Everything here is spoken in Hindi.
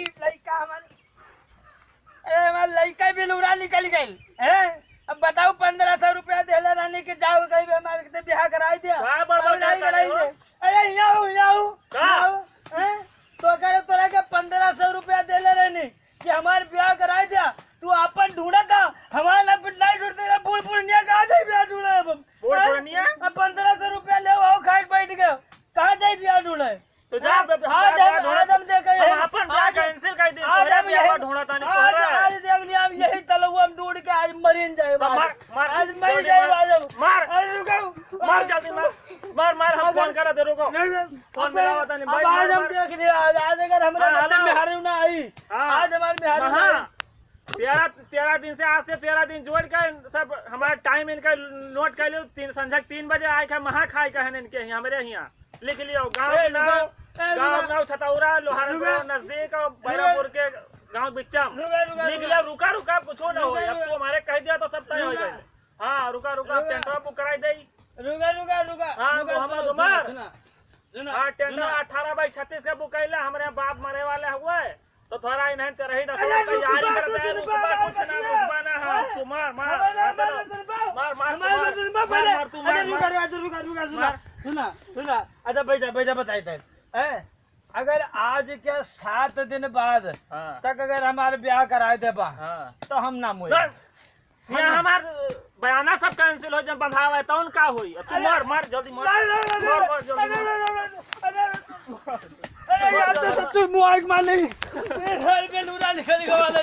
लड़का हमारे हमारे लड़का भी लुरा निकल गई है। अब बताओ 1500 रुपया देले रहने के जाओ कहीं हमारे के ब्याह कराई दिया कराई दे। अरे यहाँ तो करे तोरा के 1500 रुपया देले रहने कि हमारे ब्याह कराई दिया। तू अपन ढूंढा था हमारा नहीं ढूंढते फूल पूर्णिया कहाँ जाए ब्याह ढूंढे। अब 1500 रुपया ले आओ खा के बैठ गए कहाँ जाए ब्याह ढूंढे। तो जा आज हम देखे अपन ब्याह कैंसिल कर दे तोरा ब्याह ढूंढता नहीं तोरा आज देख लिया हम यही तलवा हम ढूंढ के आज मरीन जाए मार आज मर जाए मार अरे रुको मार जल्दी मार मार हम फोन करा दे रुको फोन मेरा होता नहीं भाई आज हम देख लिया आज अगर हमारे बिहार ना आई आज हमारे बिहार 13 दिन से आज से 13 दिन जोड़ कर सब हमारा टाइम इनका नोट कर लियो 3 बजे आए का महा खाए का है इनके हमारे यहाँ लिख लियो गाँव छतौरा लोहारपुर नजदीक और बैरापुर के गाँव बिच्चम लिख लिया। रुका कुछ ना हो अब तो हमारे कह दिया तो सब तय हो जाए। हाँ रुका टेंटवा बुक कराई दे रुका हाँ टेंटर 18/36 का बुक कैला हमारे बाप मरे वाले हुए तो थोड़ा नहीं तो रही तैयारी करते हैं कुछ ना रुकवा ना हाँ तू मार सुना अच्छा बैठा बताए अगर आज के 7 दिन बाद तक अगर हमारे ब्याह कराए दे तो हम ना मुझे हमार बयाना सब कैंसिल हो जब बंधावा है तो का हुई तू मार जल्दी अरे यार तो सच्चू मुआइक मान नहीं घर पे लूरा निकल गया।